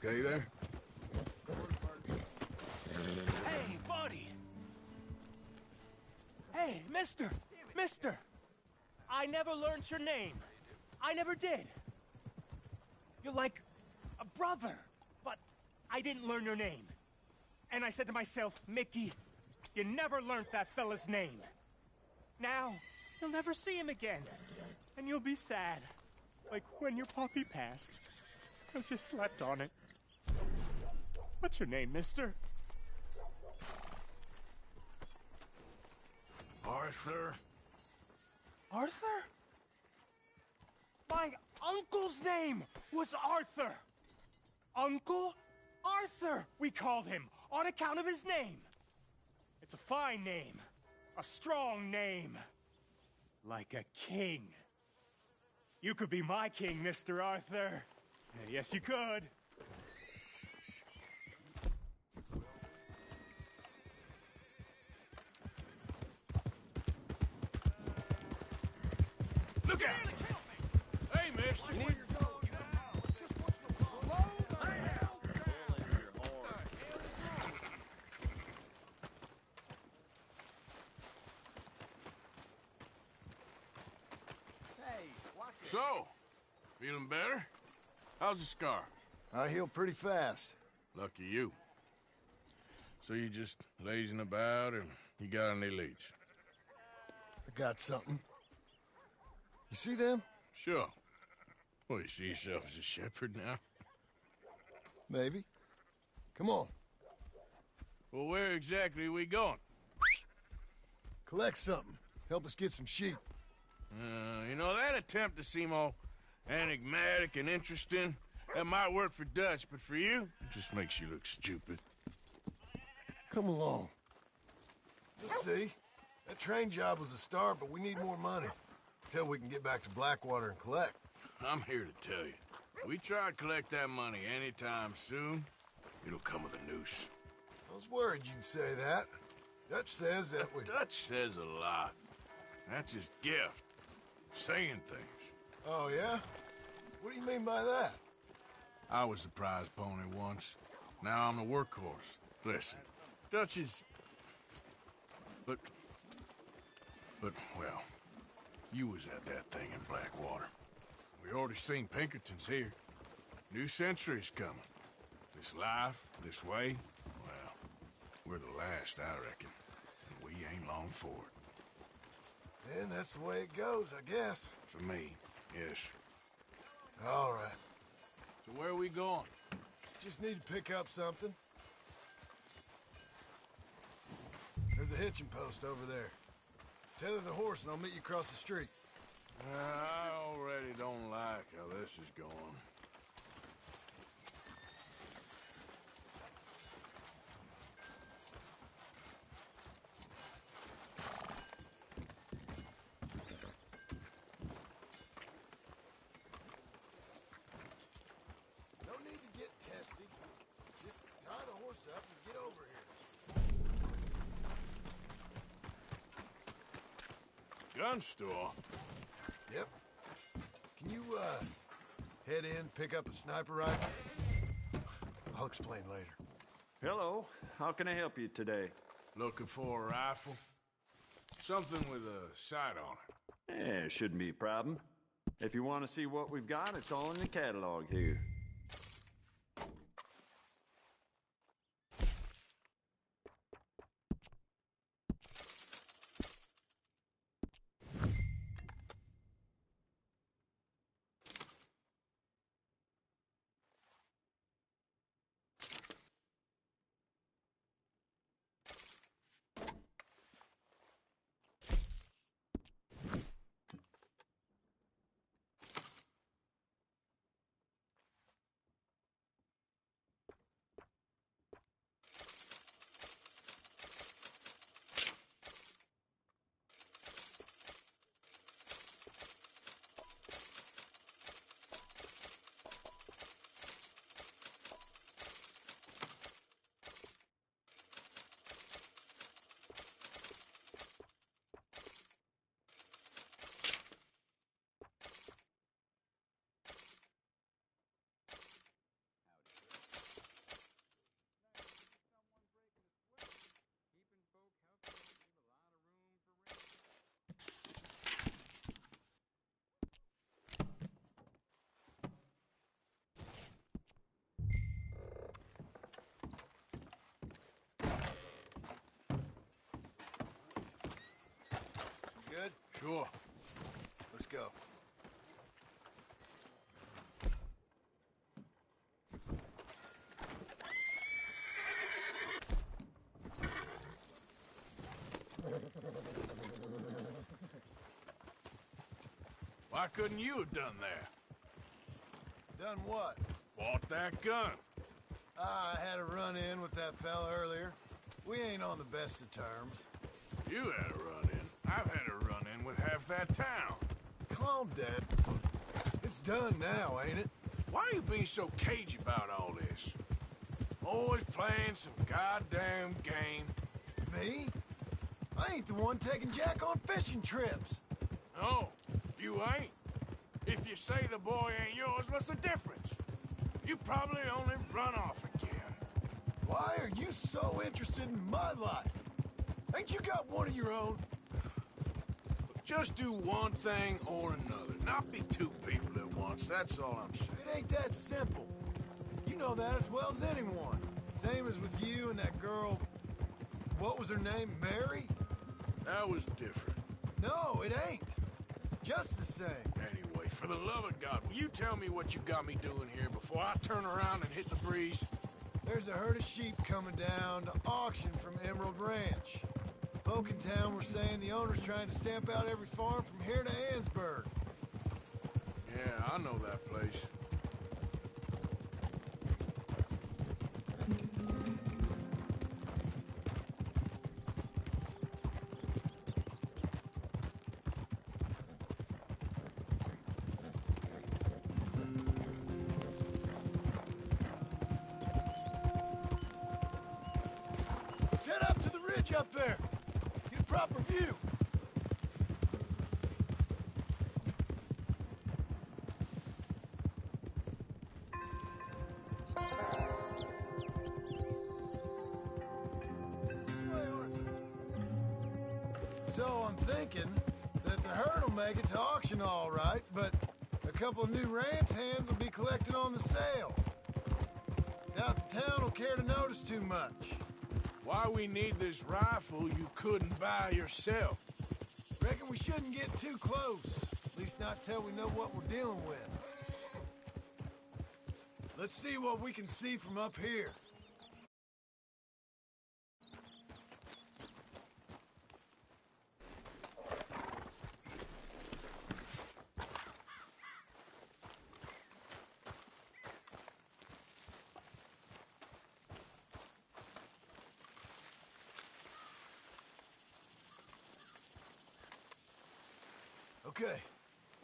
okay there? Hey, buddy! Hey, mister! Mister! I never learned your name. I never did. You're like a brother, but I didn't learn your name. And I said to myself, Mickey, you never learned that fella's name. Now, you'll never see him again. And you'll be sad. Like when your puppy passed. 'Cause you slept on it. What's your name, mister? Arthur? Arthur? My uncle's name was Arthur! Uncle Arthur, we called him, on account of his name. It's a fine name. A strong name. Like a king. You could be my king, Mr. Arthur. Yes, you could. Look out! Hey, mister! So, feeling better? How's the scar? I heal pretty fast. Lucky you. So you just lazing about, and you got any leads? I got something. You see them? Sure. Well, you see yourself as a shepherd now? Maybe. Come on. Well, where exactly are we going? Collect something. Help us get some sheep. You know, that attempt to seem all enigmatic and interesting, that might work for Dutch, but for you, it just makes you look stupid. Come along. You'll see. That train job was a start, but we need more money. Till we can get back to Blackwater and collect. I'm here to tell you. We try to collect that money anytime soon, it'll come with a noose. I was worried you'd say that. Dutch says that we... Dutch says a lot. That's his gift. Saying things. Oh, yeah? What do you mean by that? I was the prize pony once. Now I'm the workhorse. Listen, Dutch is... But, well, you was at that thing in Blackwater. We already seen Pinkertons here. New century's coming. This life, this way, well, we're the last, I reckon. And we ain't long for it. Then that's the way it goes, I guess. For me, yes. All right. So where are we going? Just need to pick up something. There's a hitching post over there. Tether the horse and I'll meet you across the street. I already don't like how this is going. No need to get testy. Just tie the horse up and get over here. Gun store? Yep. Can you, head in, pick up a sniper rifle? I'll explain later. Hello. How can I help you today? Looking for a rifle? Something with a sight on it. Yeah, shouldn't be a problem. If you want to see what we've got, it's all in the catalog here. Sure. Let's go. Why couldn't you have done that? Done what? Bought that gun. I had a run-in with that fella earlier. We ain't on the best of terms. You had a run-in. I've had a run-in with half that town. Calm, Dad. It's done now, ain't it? Why are you being so cagey about all this? Always playing some goddamn game. Me? I ain't the one taking Jack on fishing trips. No, you ain't. If you say the boy ain't yours, what's the difference? You probably only run off again. Why are you so interested in my life? Ain't you got one of your own? Just do one thing or another. Not be two people at once, that's all I'm saying. It ain't that simple. You know that as well as anyone. Same as with you and that girl... What was her name? Mary? That was different. No, it ain't. Just the same. Anyway, for the love of God, will you tell me what you got me doing here before I turn around and hit the breeze? There's a herd of sheep coming down to auction from Emerald Ranch. Folk in town were saying the owner's trying to stamp out every farm from here to Ansburg. Yeah, I know that place. Let's head up to the ridge up there. Get a proper view. So I'm thinking that the herd will make it to auction all right, but a couple of new ranch hands will be collected on the sale. Doubt the town will care to notice too much. Why we need this rifle you couldn't buy yourself? Reckon we shouldn't get too close. At least not till we know what we're dealing with. Let's see what we can see from up here. Okay,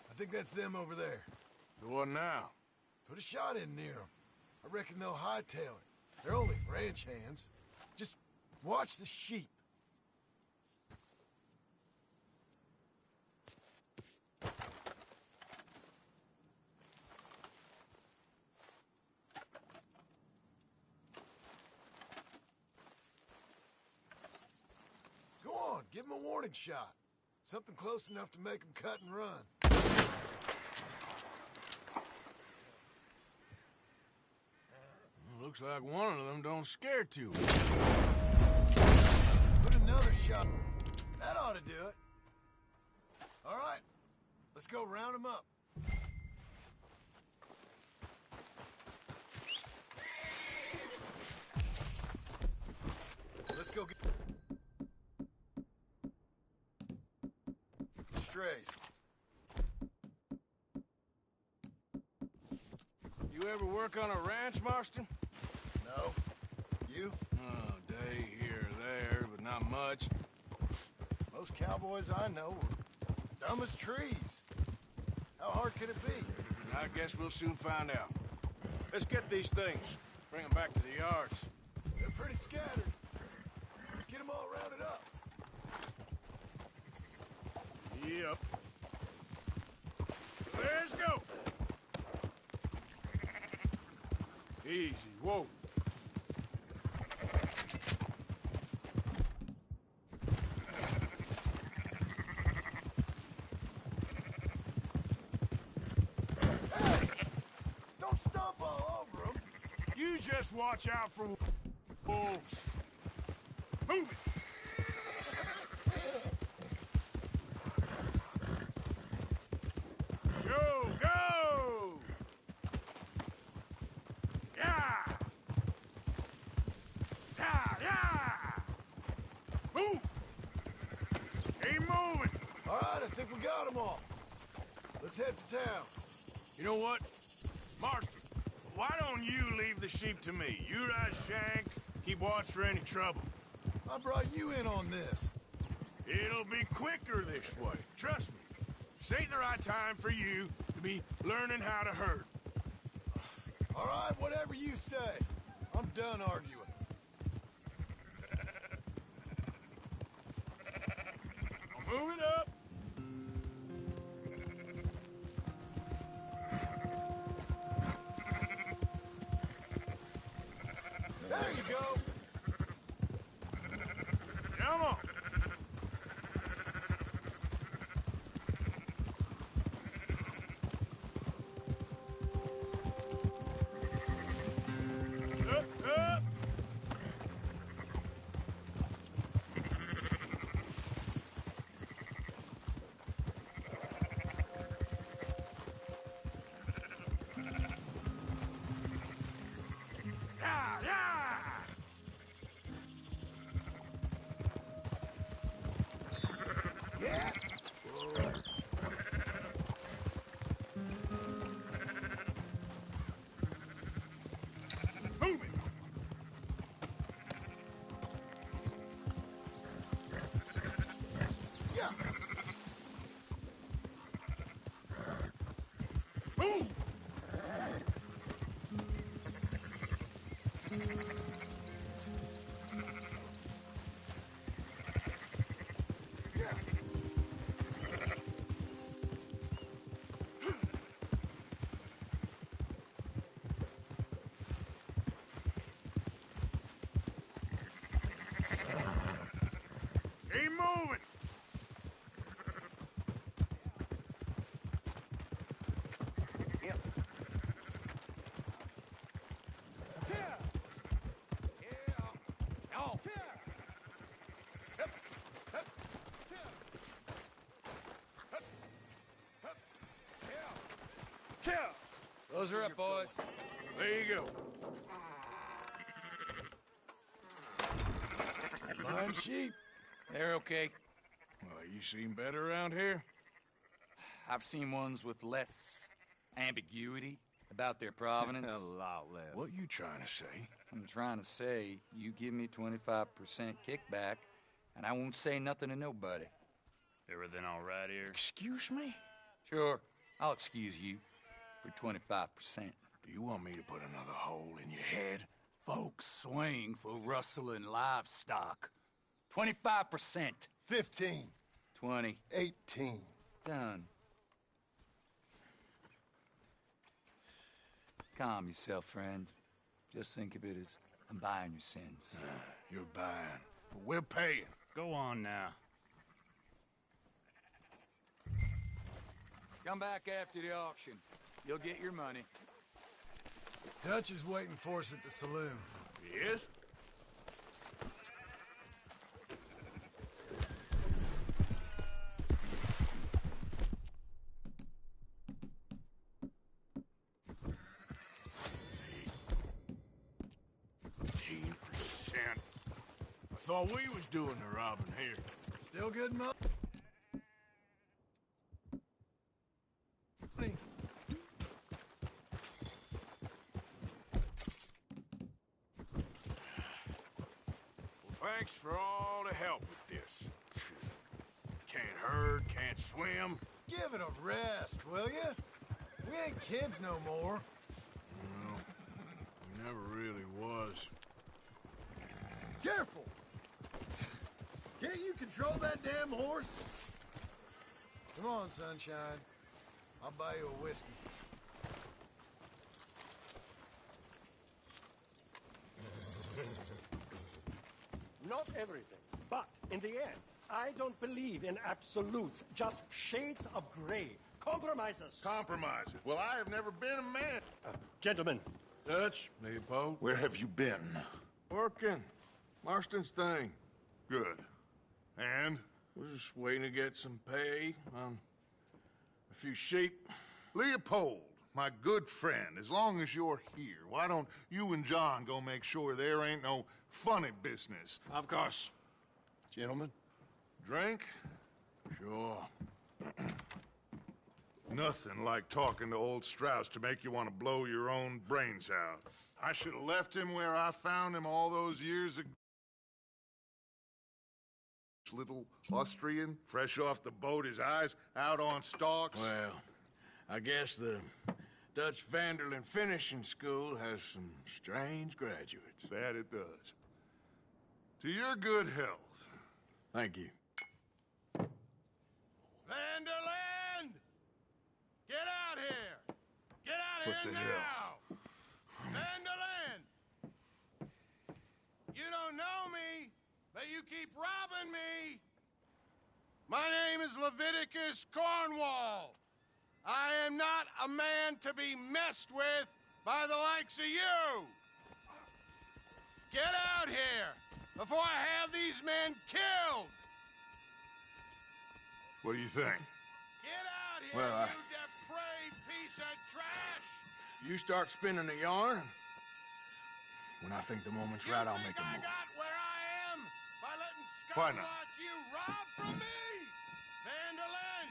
I think that's them over there. So what now? Put a shot in near them. I reckon they'll hightail it. They're only ranch hands. Just watch the sheep. Go on, give them a warning shot. Something close enough to make them cut and run. Looks like one of them don't scare too much. Put another shot. That ought to do it. All right, let's go round them up. Let's go get strays. You ever work on a ranch, Marston? No. You? Oh, day here or there, but not much. Most cowboys I know are dumb as trees. How hard could it be? I guess we'll soon find out. Let's get these things. Bring them back to the yards. They're pretty scattered. Let's get them all rounded up. Yep. Let's go. Easy. Whoa. Hey! Don't stomp all over them. You just watch out for wolves. Move it. All right, I think we got them all. Let's head to town. You know what? Marston, why don't you leave the sheep to me? You ride Shank, keep watch for any trouble. I brought you in on this. It'll be quicker this way, trust me. This ain't the right time for you to be learning how to herd. All right, whatever you say. I'm done arguing. Move it up. There you go. Come on. Up, up. Yeah, yeah. Yeah. Move it. Yeah. Move. Yeah. Keep moving. Those are up, boys. There you go. Blind sheep. They're okay. Well, you seem better around here. I've seen ones with less ambiguity about their provenance. A lot less. What you trying to say? I'm trying to say, you give me 25% kickback, and I won't say nothing to nobody. Everything all right here? Excuse me? Sure, I'll excuse you for 25%. Do you want me to put another hole in your head? Folks swing for rustling livestock. 25%. 15. 20. 18. Done. Calm yourself, friend. Just think of it as I'm buying your sins. You're buying, but we're paying. Go on now. Come back after the auction. You'll get your money. Dutch is waiting for us at the saloon. Yes? I thought we was doing the robbing here. Still good enough? Well, thanks for all the help with this. Can't herd, can't swim. Give it a rest, will ya? We ain't kids no more. Well, we never really was. Careful! Can't you control that damn horse? Come on, sunshine. I'll buy you a whiskey. Not everything, but in the end, I don't believe in absolutes, just shades of gray. Compromises. Compromises. Well, I have never been a man. Gentlemen, Dutch, Leopold. Where have you been? Working. Marston's thing. Good. And? We're just waiting to get some pay on a few sheep. Leopold, my good friend, as long as you're here, why don't you and John go make sure there ain't no funny business? Of course. Gentlemen. Drink? Sure. Nothing like talking to old Strauss to make you want to blow your own brains out. I should have left him where I found him all those years ago. Little Austrian, fresh off the boat, his eyes out on stalks. Well, I guess the Dutch Vanderlyn Finishing School has some strange graduates. That it does. To your good health. Thank you. Vanderland! Get out here! Get out What here the now! hell? Vanderland! You don't know me, but you keep robbing me! My name is Leviticus Cornwall. I am not a man to be messed with by the likes of you! Get out here before I have these men killed! What do you think? Get out here, Well, you depraved piece of trash! You start spinning the yarn, and when I think the moment's right, I'll make a I move. got where I am by letting Why scum not? like you rob from me? Vanderlyn,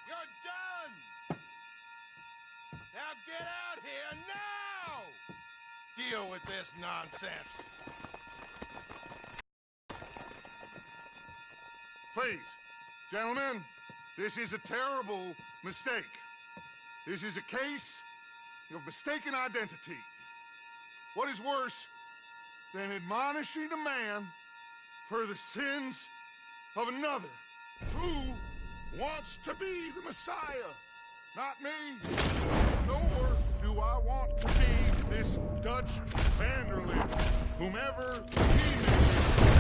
you're done! Now get out here now! Deal with this nonsense. Please, gentlemen, this is a terrible mistake. This is a case of mistaken identity. What is worse than admonishing a man for the sins of another who wants to be the Messiah? Not me, nor do I want to be this Dutch Vanderlyn, whomever he may be.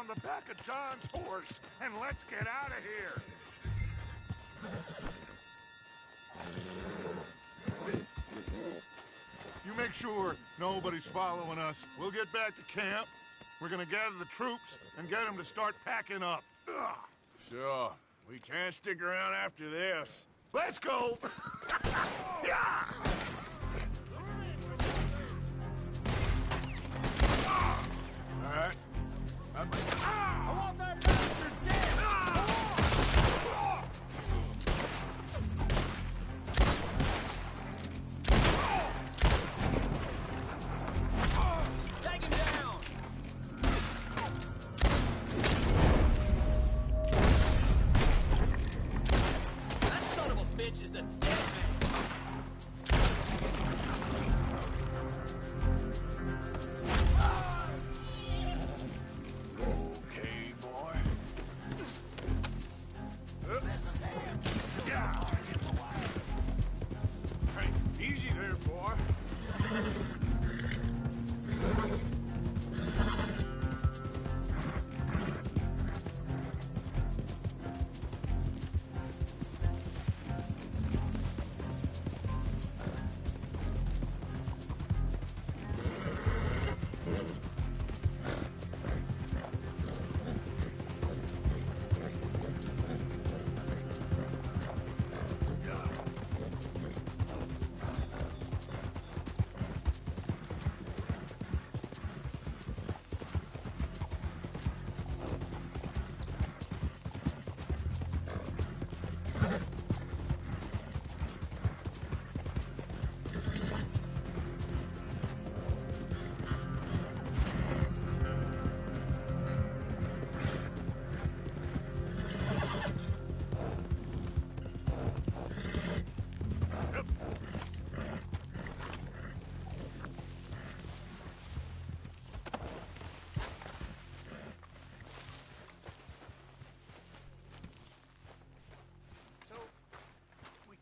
on the back of John's horse, and let's get out of here. You make sure nobody's following us. We'll get back to camp. We're gonna gather the troops and get them to start packing up. Ugh. Sure. We can't stick around after this. Let's go! Yeah! All right. I want that bastard dead! Take him down! That son of a bitch is a dead man! Okay, boy. Yeah! Hey, easy there, boy.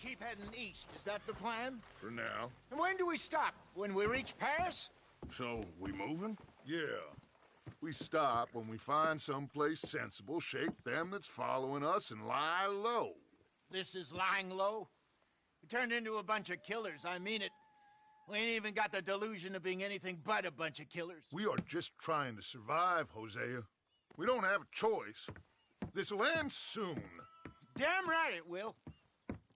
Keep heading east. Is that the plan? For now. And when do we stop? When we reach Paris? So, we moving? Yeah. We stop when we find someplace sensible, shake them that's following us, and lie low. This is lying low? We turned into a bunch of killers, I mean it. We ain't even got the delusion of being anything but a bunch of killers. We are just trying to survive, Hosea. We don't have a choice. This'll end soon. Damn right it will.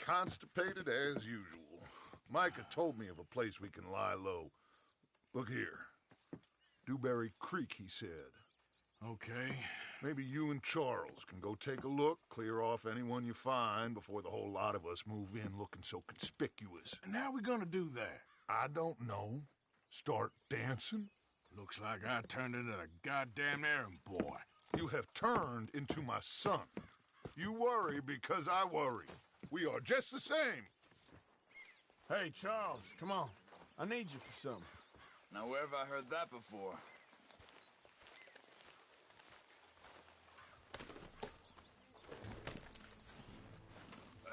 Constipated as usual. Micah told me of a place we can lie low. Look here. Dewberry Creek, he said. Okay. Maybe you and Charles can go take a look, clear off anyone you find before the whole lot of us move in looking so conspicuous. And how we gonna do that? I don't know. Start dancing? Looks like I turned into the goddamn errand boy. You have turned into my son. You worry because I worry. We are just the same. Hey, Charles, come on. I need you for something. Now, where have I heard that before?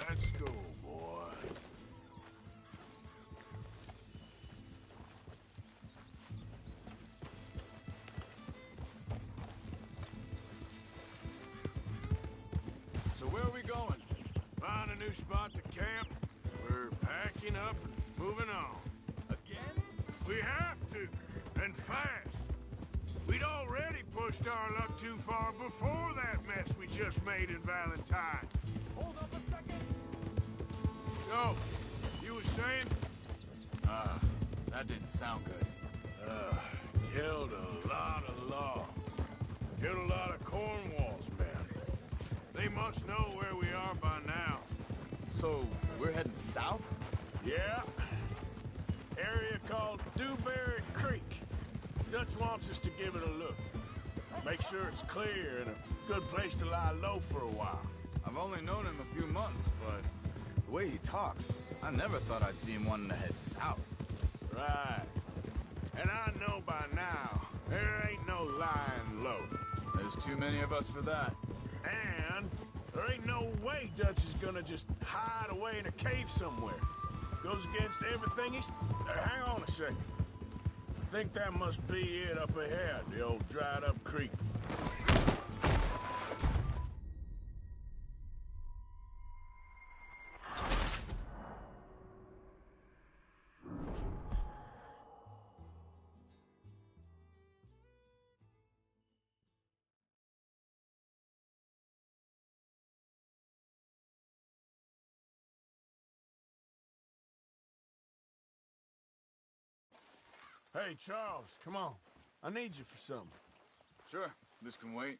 Let's go, boy. So where are we going? Find a new spot to camp. We're packing up and moving on. Again? We have to, and fast. We'd already pushed our luck too far before that mess we just made in Valentine. Hold up a second! So, you were saying? That didn't sound good. Killed a lot of law. Killed a lot of Cornwall's men. They must know where we are by now. So, we're heading south? Yeah. Area called Dewberry Creek. Dutch wants us to give it a look. Make sure it's clear and a good place to lie low for a while. I've only known him a few months, but the way he talks, I never thought I'd see him wanting to head south. Right. And I know by now, there ain't no lying low. There's too many of us for that. And there ain't no way Dutch is gonna just hide away in a cave somewhere. Goes against everything he's... hang on a second. I think that must be it up ahead, the old dried-up creek. Hey, Charles, come on. I need you for something. Sure, this can wait.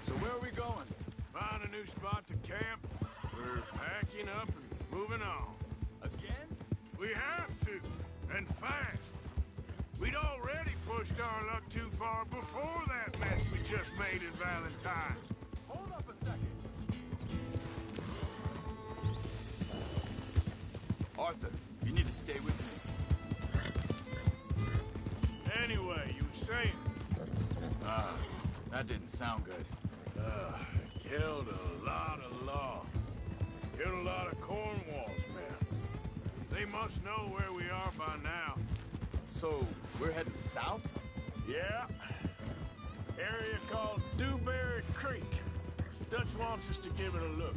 So where are we going? Find a new spot to camp. We're packing up and moving on. Again? We have to, and fast. We'd already pushed our luck too far before that mess we just made in Valentine. Hold up a second. Arthur, you need to stay with me. Anyway, you were saying? That didn't sound good. Killed a lot of law. Killed a lot of Cornwall's men. They must know where we are by now. So, we're heading south? Yeah. Area called Dewberry Creek. Dutch wants us to give it a look.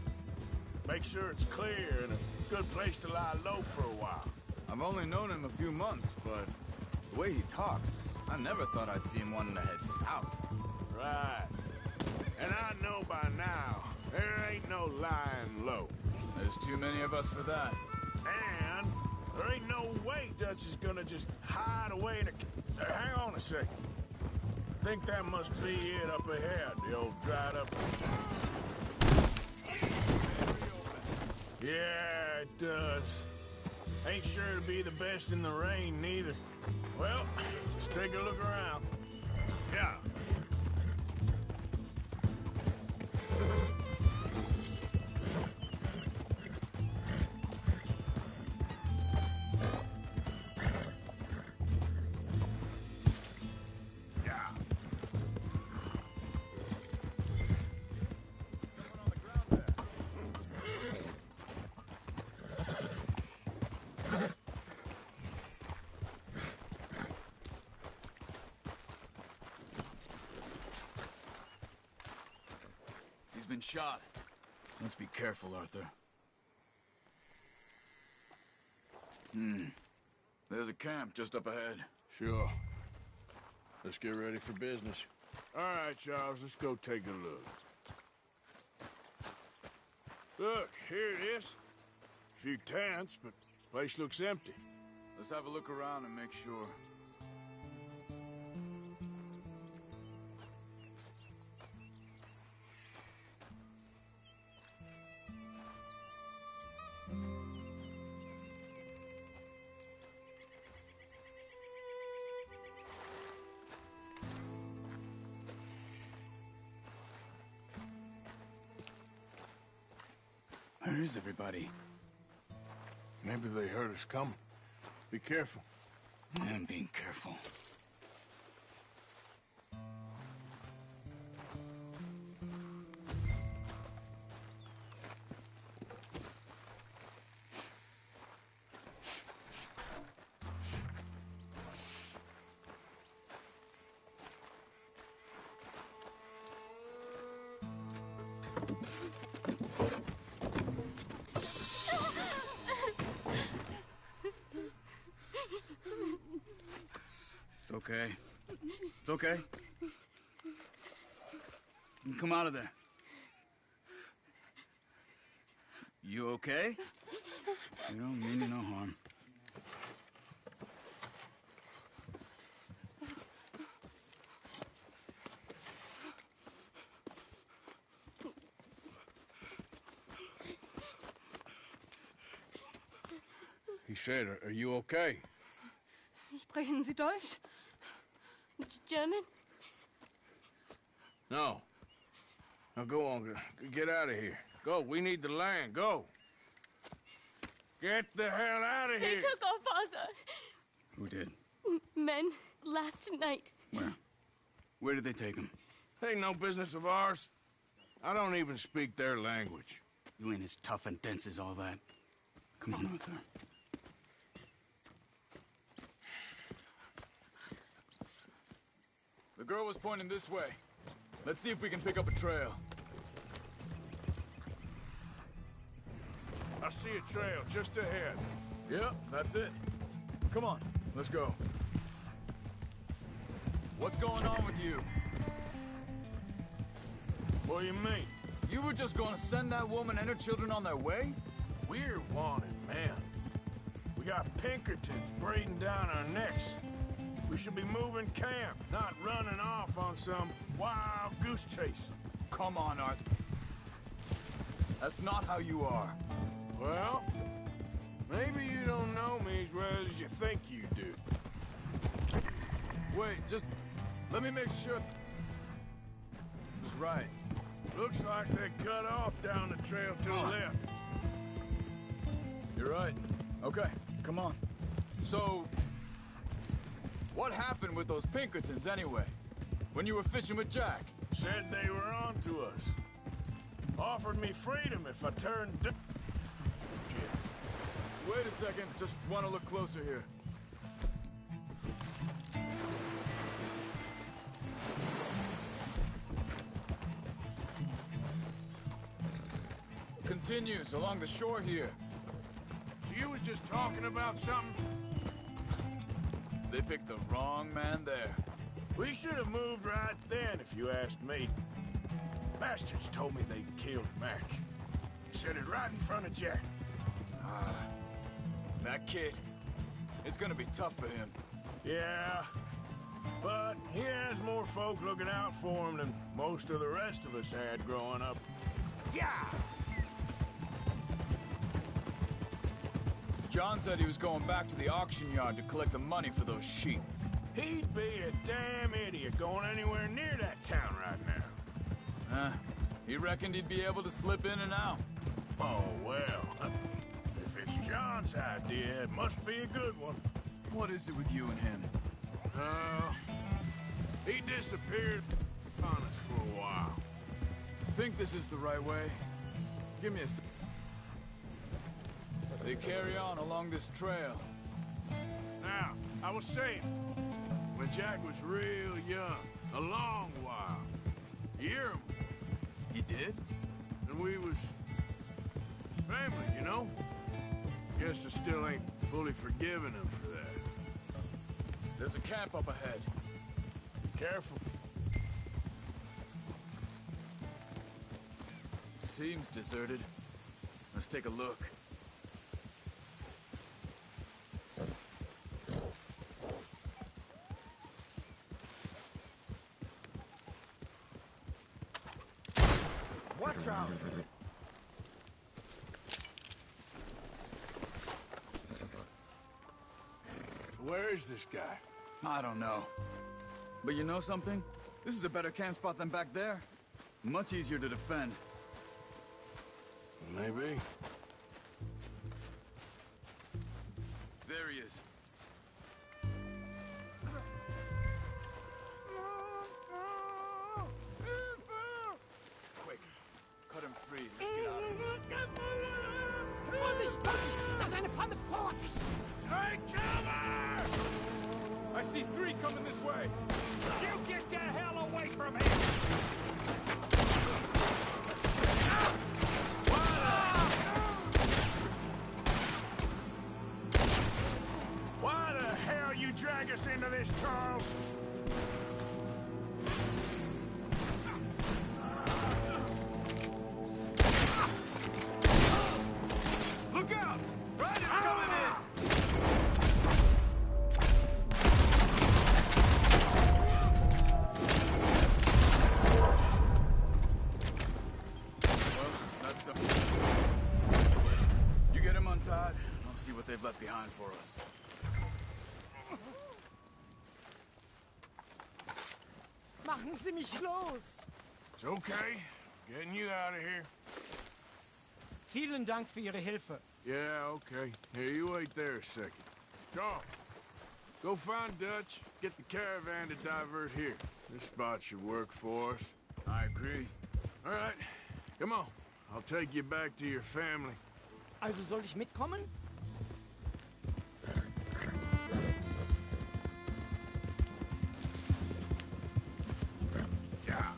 Make sure it's clear and a good place to lie low for a while. I've only known him a few months, but the way he talks, I never thought I'd see him wanting to head south. Right. And I know by now, there ain't no lying low. There's too many of us for that. And there ain't no way Dutch is gonna just hide away in a... hang on a second. I think that must be it up ahead, the old dried up... Yeah, it does. Ain't sure to be the best in the rain, neither. Well, let's take a look around. Yeah. He's been shot. Let's be careful, Arthur. There's a camp just up ahead. Sure. Let's get ready for business. All right, Charles, let's go take a look. Look, here it is. A few tents, but place looks empty. Let's have a look around and make sure. Where is everybody? Maybe they heard us coming. Be careful. I'm being careful. It's okay. It's okay. You can come out of there. You okay? You don't mean you no harm. He said, are you okay? Sprechen Sie Deutsch? German? No. Now go on, get out of here. Go, we need the land, go. Get the hell out of They here. took our father. Who did? Men, last night. Where? Where did they take him? Ain't no business of ours. I don't even speak their language. You ain't as tough and dense as all that. Come on, Arthur. The girl was pointing this way. Let's see if we can pick up a trail. I see a trail just ahead. Yep, that's it. Come on, let's go. What's going on with you? What do you mean? You were just gonna send that woman and her children on their way? We're wanted, man. We got Pinkertons breathing down our necks. We should be moving camp, not running off on some wild goose chase. Come on, Arthur. That's not how you are. Well, maybe you don't know me as well as you think you do. Wait, just let me make sure. It's right. Looks like they cut off down the trail to the left. You're right. Okay, come on. So, what happened with those Pinkertons anyway? When you were fishing with Jack? Said they were on to us. Offered me freedom if I turned Shit. Wait a second, just want to look closer here. Continues along the shore here. So you was just talking about something? They picked the wrong man there. We should have moved right then, if you asked me. Bastards told me they killed Mac. Said it right in front of Jack. That kid, it's gonna be tough for him. Yeah, but he has more folk looking out for him than most of the rest of us had growing up. Yeah! John said he was going back to the auction yard to collect the money for those sheep. He'd be a damn idiot going anywhere near that town right now. He reckoned he'd be able to slip in and out. Oh, well. If it's John's idea, it must be a good one. What is it with you and him? He disappeared on us for a while. Think this is the right way? Give me a sec. They carry on along this trail. Now, I was saying, when Jack was real young, a long while, you hear him? He did? And we was family, you know? Guess I still ain't fully forgiven him for that. There's a camp up ahead. Be careful. Seems deserted. Let's take a look. Watch out! Where is this guy? I don't know. But you know something? This is a better camp spot than back there. Much easier to defend. Maybe. There he is. Quick, cut him free. Let's get out of here. Vorsicht, Vorsicht! Das ist eine Falle! Vorsicht! Take cover! I see 3 coming this way. You get the hell away from here! Why the hell you drag us into this, Charles? Look out! Riders coming in! Well, that's the... You get him untied, and I'll see what they've left behind for us. Machen Sie mich los! It's okay. Getting you out of here. Vielen Dank für Ihre Hilfe. Yeah, okay. Here, you wait there a second. Charles, go find Dutch, get the caravan to divert here. This spot should work for us. I agree. All right, come on. I'll take you back to your family. Also soll ich mitkommen? Yeah.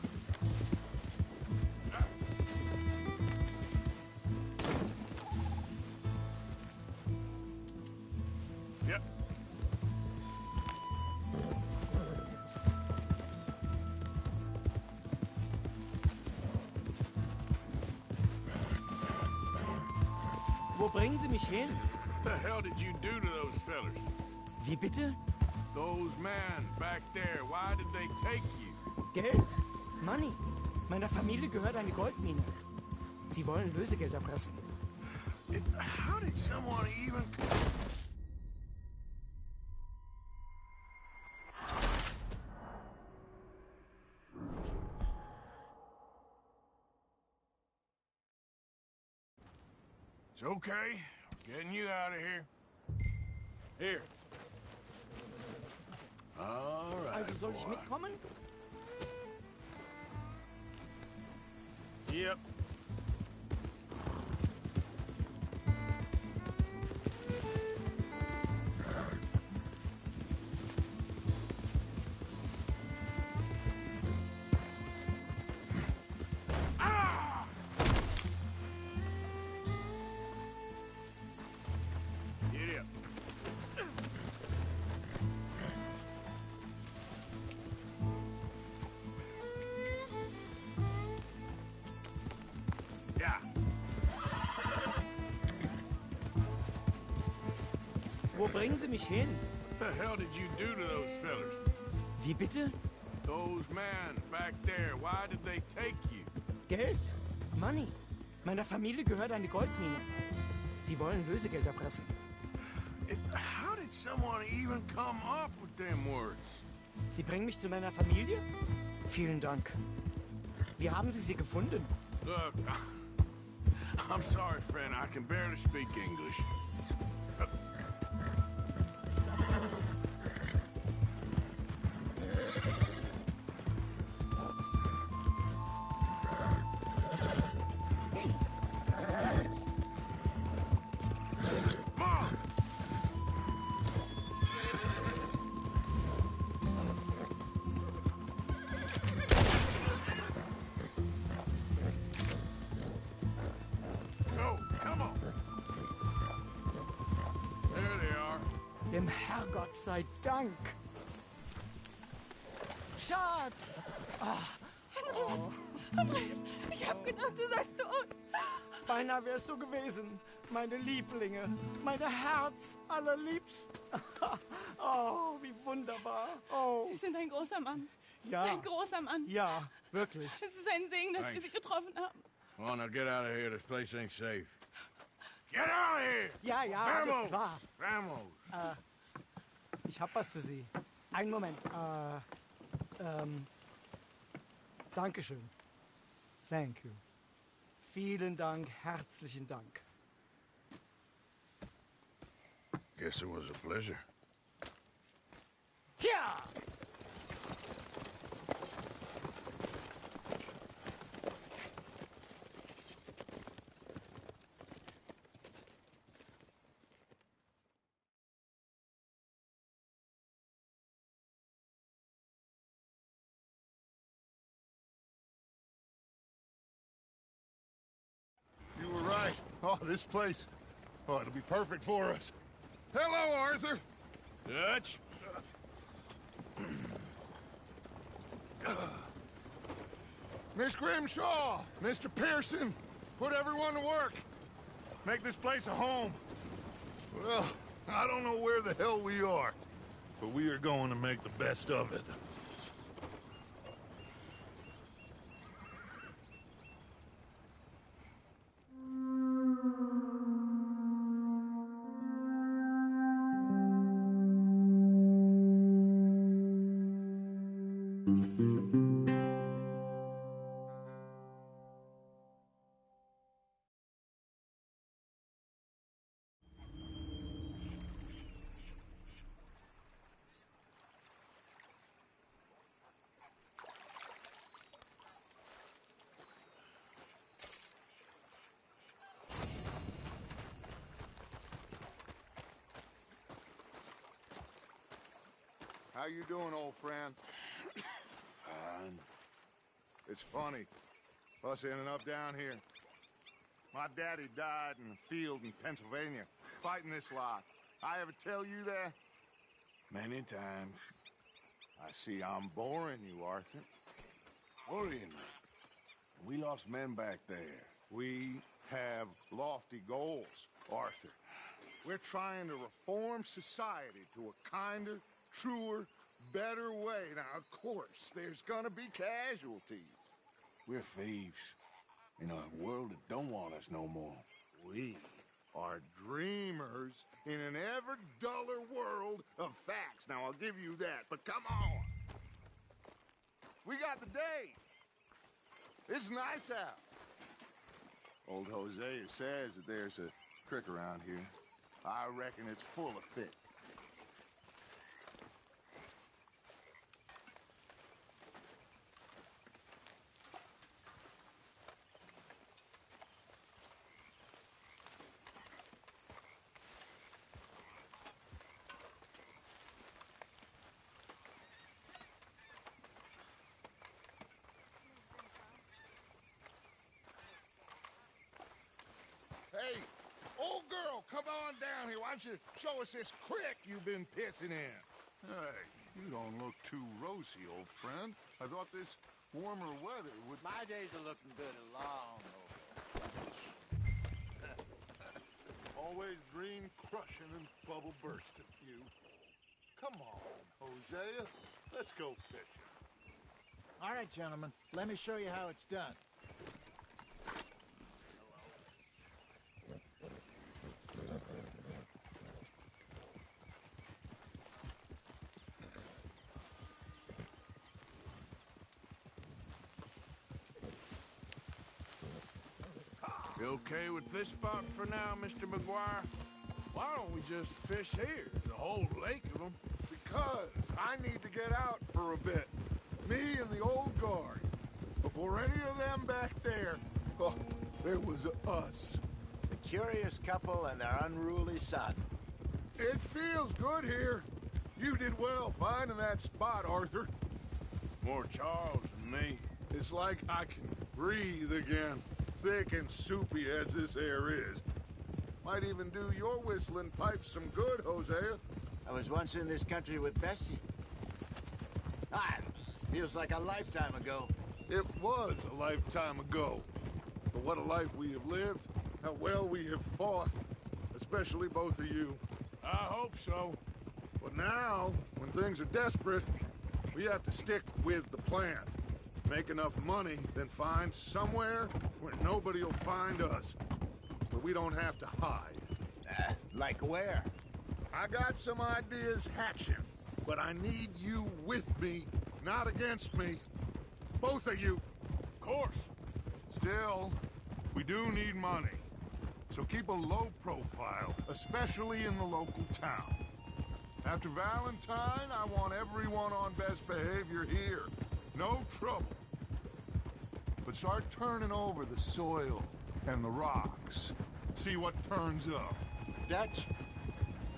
Wo bringen Sie mich hin? What the hell did you do to those fellers? Wie bitte? Those men back there, why did they take you? Geld. Money. Meiner Familie gehört eine Goldmine. Sie wollen Lösegeld erpressen. How did someone even... It's okay. I'm getting you out of here. Here. All right, Also soll ich boy. mitkommen? Yep. Get up. Yeah. Wo bringen Sie mich hin? What the hell did you do to those fellers? Wie bitte? Those men back there, why did they take you? Geld. Money. Meiner Familie gehört eine Goldmine. Sie wollen Lösegeld erpressen. How did someone even come up with them words? Sie bringen mich zu meiner Familie? Vielen Dank. Wie haben Sie sie gefunden? Look, I'm sorry, friend. I can barely speak English. Mom! Go, come on. There they are. Dem Herrgott sei Dank. Schatz! Andreas, ich hab gedacht, du seist tot. Beinahe wär's so gewesen. Meine Lieblinge, meine Herz allerliebsten. Oh, wie wunderbar. Oh, Sie sind ein großer Mann. ja. Ein großer Mann. Ja, wirklich. Es ist ein Segen, dass wir Thanks. Sie getroffen haben. Come on, now get out of here. This place ain't safe. Get out of here! Ja, ja, alles klar. Vamos! Ich hab was für Sie. Einen Moment. Dankeschön. Thank you. Vielen Dank, herzlichen Dank. Guess it was a pleasure. Ja! You were right. Oh, this place. Oh, it'll be perfect for us. Hello, Arthur. Dutch? Miss Grimshaw, Mr. Pearson, put everyone to work. Make this place a home. Well, I don't know where the hell we are, but we are going to make the best of it. How you doing, old friend? Fine. It's funny, us ending up down here. My daddy died in the field in Pennsylvania, fighting this lot. I ever tell you that? Many times. I see I'm boring you, Arthur. Worrying me. We lost men back there. We have lofty goals, Arthur. We're trying to reform society to a kinder, truer, better way. Now, of course, there's gonna be casualties. We're thieves in a world that don't want us no more. We are dreamers in an ever duller world of facts. Now, I'll give you that, but come on. We got the day. It's nice out. Old Hosea says that there's a creek around here. I reckon it's full of fish. Hey, old girl, come on down here. Why don't you show us this creek you've been pissing in? Hey, you don't look too rosy, old friend. I thought this warmer weather would... My days are looking good long over. Always dream crushing and bubble bursting, you. Come on, Hosea. Let's go fishing. All right, gentlemen. Let me show you how it's done. You okay with this spot for now, Mr. McGuire? Why don't we just fish here? There's a whole lake of them. Because I need to get out for a bit. Me and the old guard. Before any of them back there, oh, there was us. The curious couple and their unruly son. It feels good here. You did well finding that spot, Arthur. More Charles than me. It's like I can breathe again. Thick and soupy as this air is. Might even do your whistling pipes some good, Hosea. I was once in this country with Bessie. Feels like a lifetime ago. It was a lifetime ago. But what a life we have lived. How well we have fought. Especially both of you. I hope so. But now, when things are desperate, we have to stick with the plan. Make enough money, then find somewhere where nobody will find us. Where we don't have to hide. Like where? I got some ideas hatching, but I need you with me, not against me. Both of you. Of course. Still, we do need money. So keep a low profile, especially in the local town. After Valentine, I want everyone on best behavior here. No trouble. But start turning over the soil and the rocks. See what turns up. Dutch,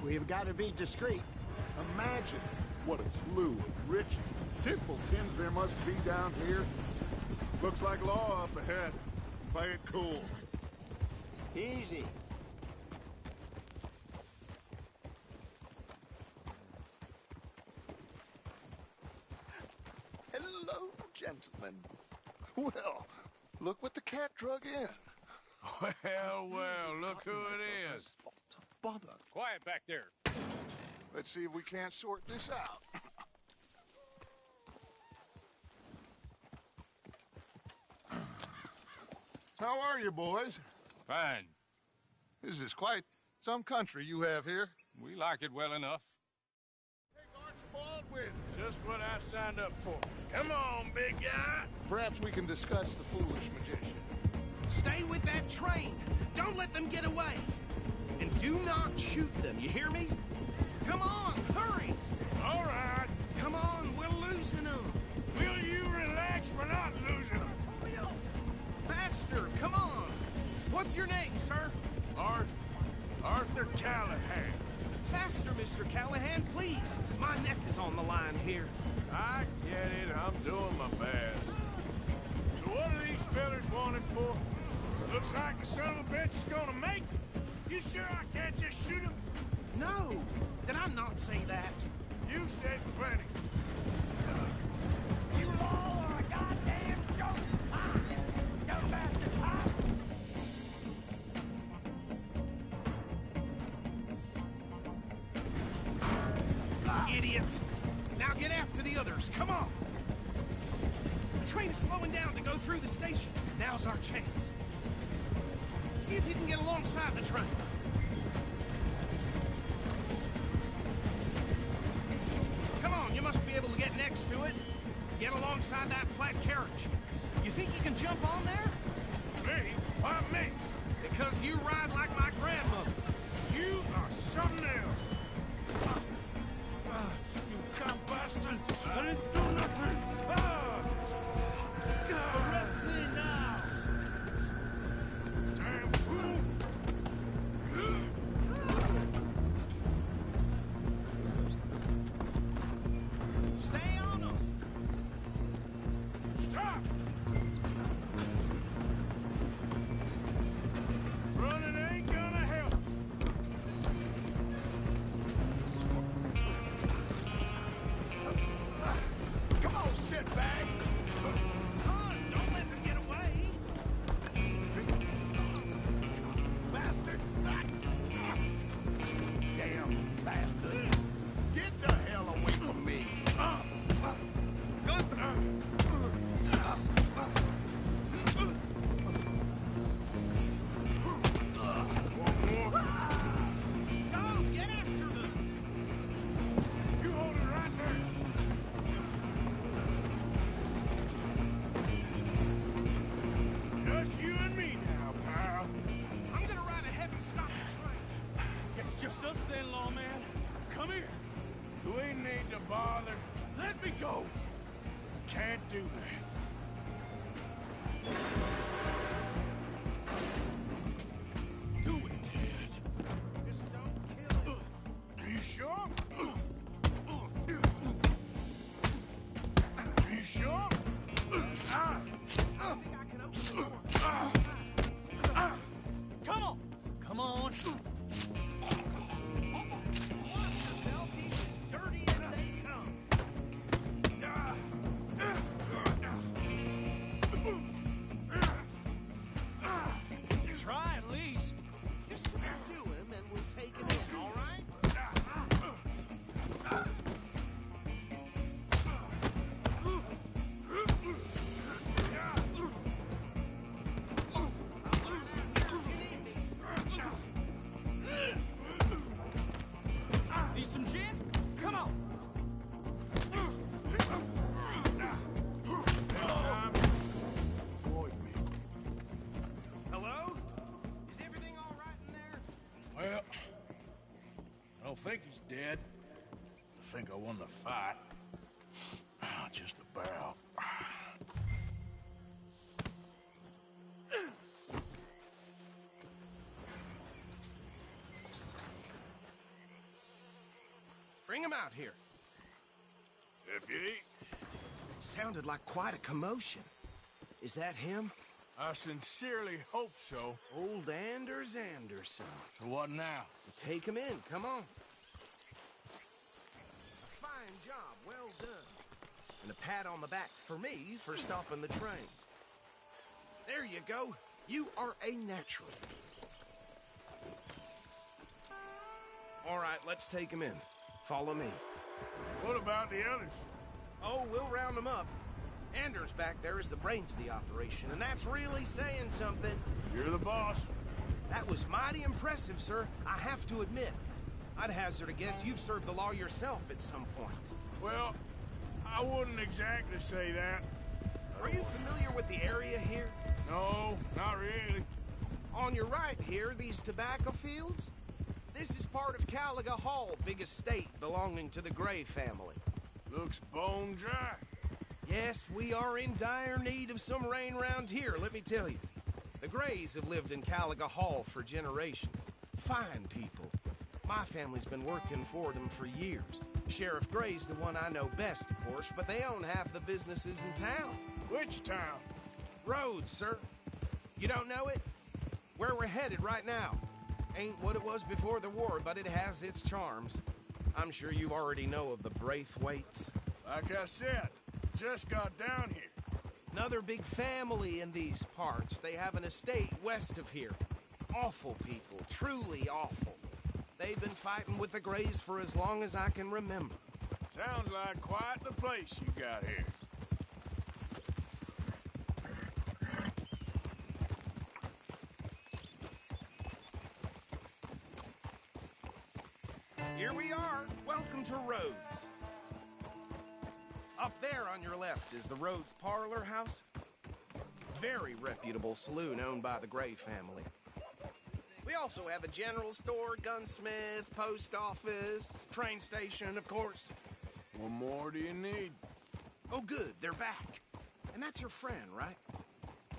we've got to be discreet. Imagine what a slew of rich simpletons there must be down here. Looks like law up ahead. Play it cool. Easy. Hello, gentlemen. Well, look what the cat drug in. Well, look who it is. Bother. Quiet back there. Let's see if we can't sort this out. How are you, boys? Fine. This is quite some country you have here. We like it well enough. Take Archibald with. Just what I signed up for. Come on, big guy. Perhaps we can discuss the foolish magician. Stay with that train. Don't let them get away. And do not shoot them, you hear me? Come on, hurry! All right. Come on, we're losing them. Will you relax? We're not losing them. Faster, come on. What's your name, sir? Arthur Callahan. Faster, Mr. Callahan, please. My neck is on the line here. I get it. I'm doing my best. So what are these fellas wanted for? Looks like the son of a bitch is gonna make it. You sure I can't just shoot him? No. Did I not say that? You said plenty. You all are a goddamn joke. Go back to idiot! Now get after the others, come on! The train is slowing down to go through the station. Now's our chance. See if you can get alongside the train. Come on, you must be able to get next to it. Get alongside that flat carriage. You think you can jump on there? Me? Why me? Because you ride like my grandmother. You are something else. You cop bastard! I didn't do nothing! Arrest me now! Damn fool! Stay on them! Stop! Running ain't gonna help. Come on, shitbag! Come on, don't let them get away! Bastard! Damn bastard! Get the hell away from me! One more. Go, get after them! You hold it right there. Just you and me now, pal. I'm gonna ride ahead and stop the train. It's just us then, lawman. Come here. We need to bother. Let me go. Can't do that. Do it, Ted. Just don't kill it. Are you sure? Are you sure? I think I can open the door. Come on. Come on. Watch yourself, he's as dirty as they come. Try at least. Just subdue him and we'll take him in, all right? Need some gin? Come on. Avoid me. Hello? Is everything all right in there? Well, I don't think he's dead. I think I won the fight. Just about. Bring him out here. Deputy, Sounded like quite a commotion. Is that him? I sincerely hope so. Old Anders Anderson. So what now? Take him in, come on. A fine job, well done. And a pat on the back for me for stopping the train. There you go. You are a natural. All right, let's take him in. Follow me. What about the others? Oh, we'll round them up. Anders back there is the brains of the operation, and that's really saying something. You're the boss. That was mighty impressive, sir. I have to admit. I'd hazard a guess you've served the law yourself at some point. Well, I wouldn't exactly say that. Are you familiar with the area here? No, not really. On your right here, these tobacco fields? This is part of Caliga Hall, big estate belonging to the Gray family. Looks bone dry. Yes, we are in dire need of some rain round here, let me tell you. The Grays have lived in Caliga Hall for generations. Fine people. My family's been working for them for years. Sheriff Gray's the one I know best, of course, but they own half the businesses in town. Which town? Rhodes, sir. You don't know it? Where we're headed right now. Ain't what it was before the war, but it has its charms. I'm sure you already know of the Braithwaites. Like I said, just got down here. Another big family in these parts. They have an estate west of here. Awful people, truly awful. They've been fighting with the Grays for as long as I can remember. Sounds like quite the place you got here. Here we are. Welcome to Rhodes. Up there on your left is the Rhodes Parlor House. Very reputable saloon owned by the Gray family. We also have a general store, gunsmith, post office, train station, of course. What more do you need? Oh, good. They're back. And that's your friend, right?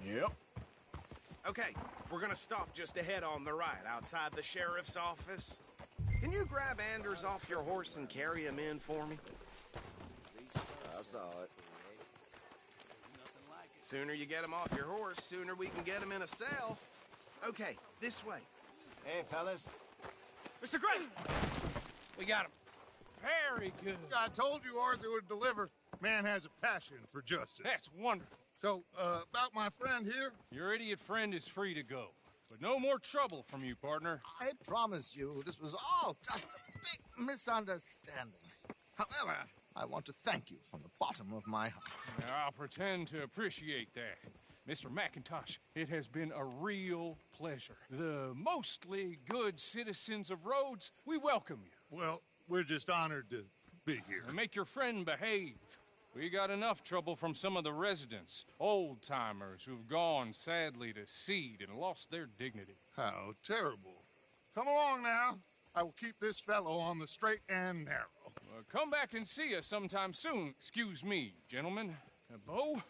Yep. Okay, we're gonna stop just ahead on the right, outside the sheriff's office. Can you grab Anders off your horse and carry him in for me? I saw it. Sooner you get him off your horse, sooner we can get him in a cell. Okay, this way. Hey, fellas. Mr. Gray! We got him. Very good. I told you Arthur would deliver. Man has a passion for justice. That's wonderful. So, about my friend here? Your idiot friend is free to go. But no more trouble from you, partner. I promise you, this was all just a big misunderstanding. However, I want to thank you from the bottom of my heart. I'll pretend to appreciate that. Mr. McIntosh, it has been a real pleasure. The mostly good citizens of Rhodes, we welcome you. Well, we're just honored to be here. And make your friend behave. We got enough trouble from some of the residents, old-timers who've gone, sadly, to seed and lost their dignity. How terrible. Come along now. I will keep this fellow on the straight and narrow. Come back and see us sometime soon. Excuse me, gentlemen. Bo,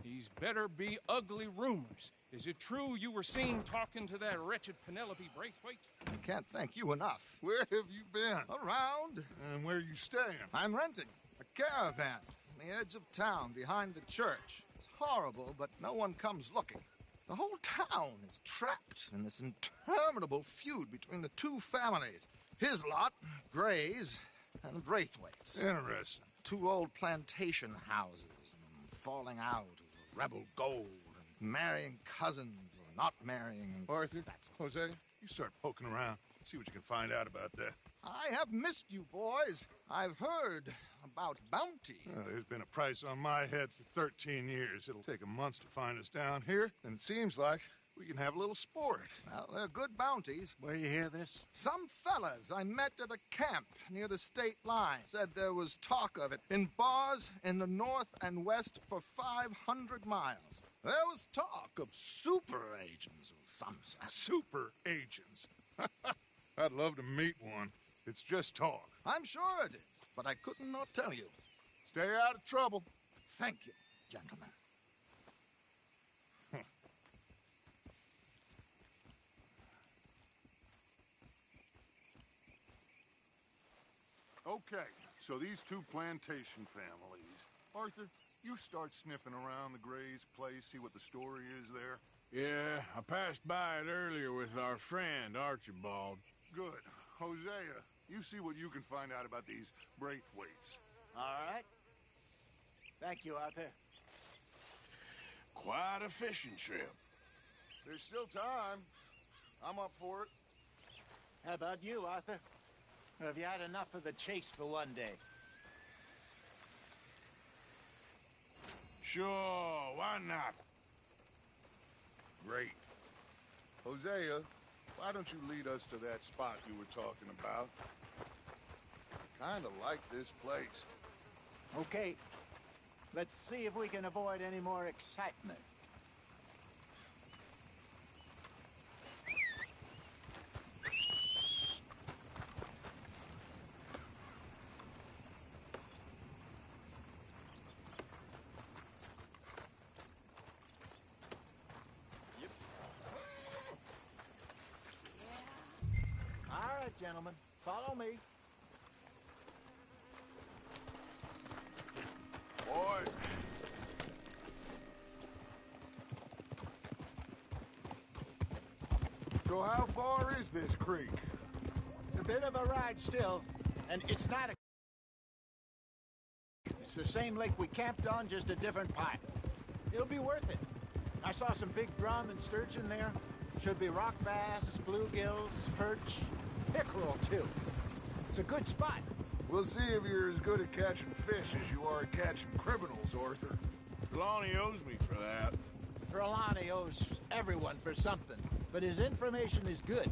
these better be ugly rumors. Is it true you were seen talking to that wretched Penelope Braithwaite? I can't thank you enough. Where have you been? Around. And where you staying? I'm renting a caravan on the edge of town behind the church. It's horrible, but no one comes looking. The whole town is trapped in this interminable feud between the two families. His lot, Gray's, and Braithwaite's. Interesting. Two old plantation houses, and falling out over rebel gold, and marrying cousins or not marrying. Arthur, Jose, you start poking around. See what you can find out about that. I have missed you, boys. I've heard about bounty. There's been a price on my head for 13 years. It'll take a month to find us down here, and it seems like we can have a little sport. Well, they're good bounties. Where you hear this? Some fellas I met at a camp near the state line said there was talk of it in bars in the north and west for 500 miles. There was talk of super agents of some sort. Super agents? I'd love to meet one. It's just talk. I'm sure it is, but I couldn't not tell you. Stay out of trouble. Thank you, gentlemen. Okay, so these two plantation families. Arthur, you start sniffing around the Gray's place, see what the story is there. Yeah, I passed by it earlier with our friend, Archibald. Good. Hosea, you see what you can find out about these Braithwaites. All right. Thank you, Arthur. Quite a fishing trip. There's still time. I'm up for it. How about you, Arthur? Or have you had enough of the chase for one day? Sure, why not? Great. Hosea, why don't you lead us to that spot you were talking about? Kinda like this place. Okay. Let's see if we can avoid any more excitement. All right, gentlemen, follow me. Boy. So how far is this creek? It's a bit of a ride still, and it's not a... It's the same lake we camped on, just a different pipe. It'll be worth it. I saw some big drum and sturgeon there. Should be rock bass, bluegills, perch, pickerel, too. It's a good spot. We'll see if you're as good at catching fish as you are at catching criminals, Arthur. Trelawney owes me for that. Trelawney owes everyone for something, but his information is good.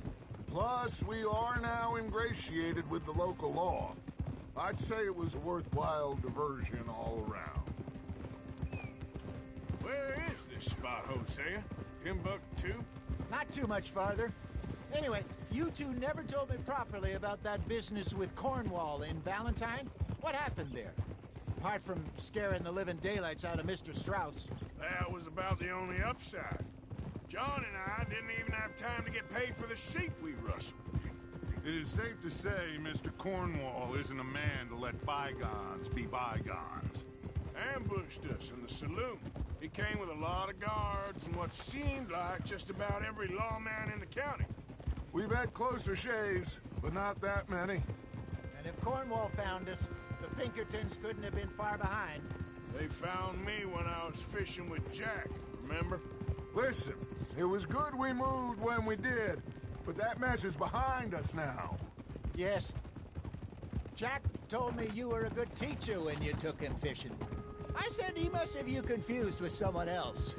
Plus, we are now ingratiated with the local law. I'd say it was a worthwhile diversion all around. Where is this spot, Hosea? Timbuktu? Not too much farther. Anyway, you two never told me properly about that business with Cornwall in Valentine. What happened there? Apart from scaring the living daylights out of Mr. Strauss. That was about the only upside. John and I didn't even have time to get paid for the sheep we rustled. It is safe to say Mr. Cornwall isn't a man to let bygones be bygones. Ambushed us in the saloon. He came with a lot of guards and what seemed like just about every lawman in the county. We've had closer shaves, but not that many. And if Cornwall found us, the Pinkertons couldn't have been far behind. They found me when I was fishing with Jack, remember? Listen, it was good we moved when we did, but that mess is behind us now. Yes. Jack told me you were a good teacher when you took him fishing. I said he must have you confused with someone else.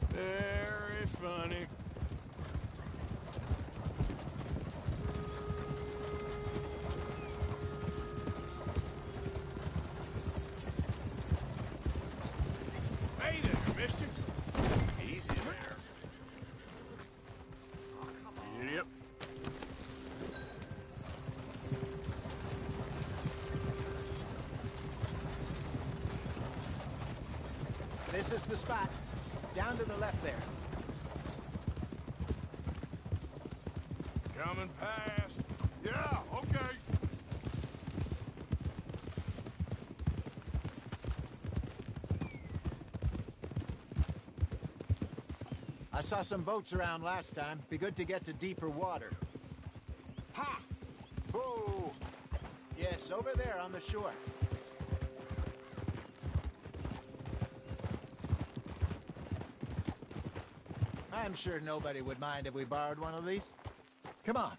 Very funny. Hey there, mister. Easy there. Yep. This is the spot. Down to the left there. Coming past. Yeah, okay. I saw some boats around last time. Be good to get to deeper water. Ha! Boo! Yes, over there on the shore. I'm sure nobody would mind if we borrowed one of these. Come on.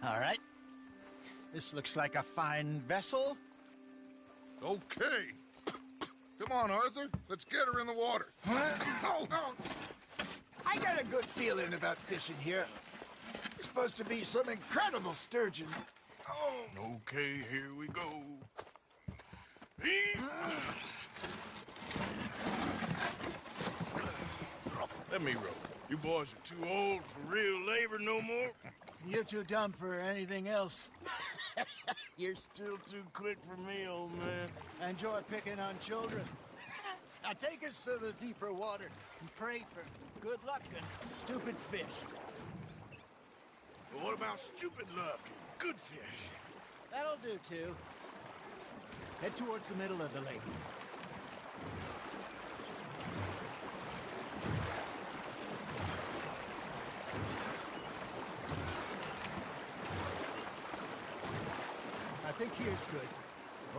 All right. This looks like a fine vessel. Okay. Come on, Arthur. Let's get her in the water. Oh, I got a good feeling about fishing here. It's supposed to be some incredible sturgeon. Oh. Okay, here we go. Let me row. You boys are too old for real labor no more. You're too dumb for anything else. You're still too quick for me, old man. Enjoy picking on children. Now take us to the deeper water and pray for good luck and stupid fish. But what about stupid luck and good fish? That'll do, too. Head towards the middle of the lake. I think here's good.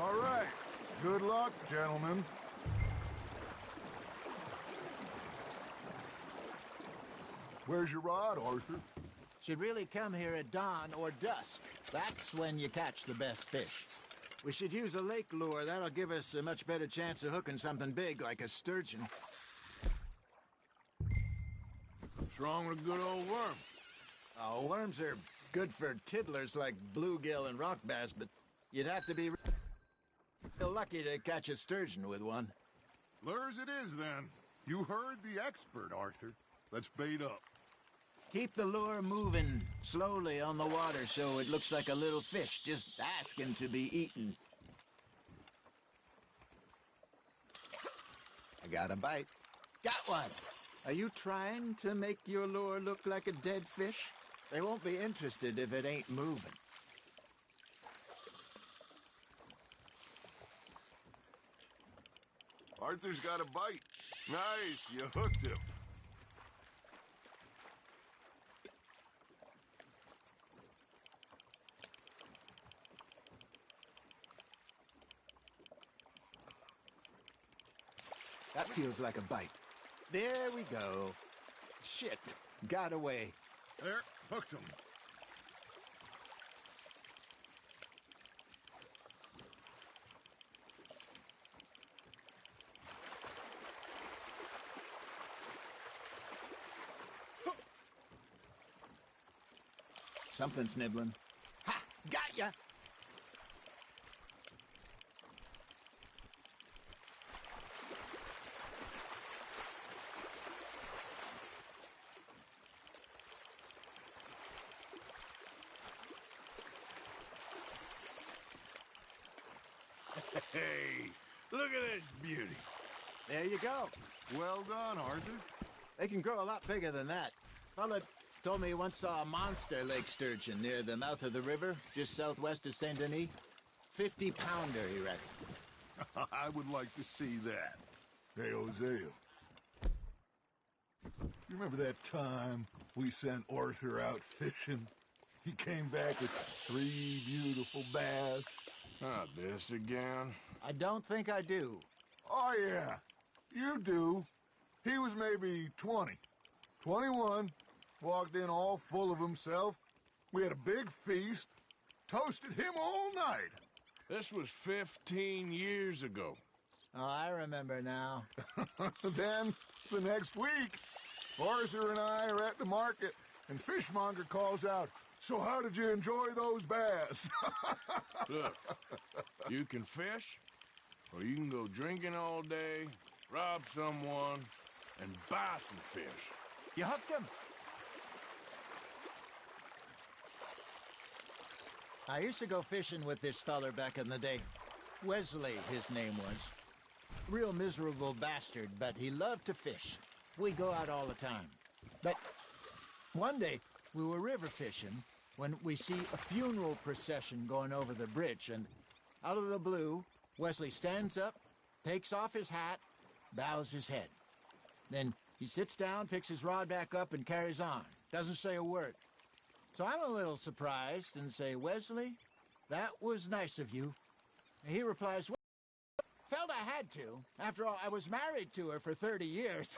All right. Good luck, gentlemen. Where's your rod, Arthur? Should really come here at dawn or dusk. That's when you catch the best fish. We should use a lake lure. That'll give us a much better chance of hooking something big like a sturgeon. What's wrong with a good old worm? Oh, worms are good for tiddlers like bluegill and rock bass, but you'd have to be real lucky to catch a sturgeon with one. Lures it is, then. You heard the expert, Arthur. Let's bait up. Keep the lure moving slowly on the water so it looks like a little fish just asking to be eaten. I got a bite. Got one. Are you trying to make your lure look like a dead fish? They won't be interested if it ain't moving. Arthur's got a bite. Nice, you hooked him. That feels like a bite. There we go. Shit, got away. There, hooked him. Something's nibbling. Ha! Got ya! Hey, look at this beauty. There you go. Well done, Arthur. They can grow a lot bigger than that. Fella told me he once saw a monster lake sturgeon near the mouth of the river, just southwest of Saint Denis. 50-pounder, he reckoned. I would like to see that. Hey, Hosea. You remember that time we sent Arthur out fishing? He came back with 3 beautiful bass. Not this again. I don't think I do. Oh, yeah. You do. He was maybe 20. 21. Walked in all full of himself. We had a big feast. Toasted him all night. This was 15 years ago. Oh, I remember now. Then, the next week, Arthur and I are at the market, and Fishmonger calls out, "So how did you enjoy those bass?" Look, you can fish, or you can go drinking all day, rob someone, and buy some fish. You hooked him. I used to go fishing with this feller back in the day. Wesley, his name was. Real miserable bastard, but he loved to fish. We'd go out all the time. But one day, we were river fishing when we see a funeral procession going over the bridge, and out of the blue, Wesley stands up, takes off his hat, bows his head. Then he sits down, picks his rod back up, and carries on. Doesn't say a word. So I'm a little surprised and say, "Wesley, that was nice of you." And he replies, "Well, felt I had to. After all, I was married to her for 30 years.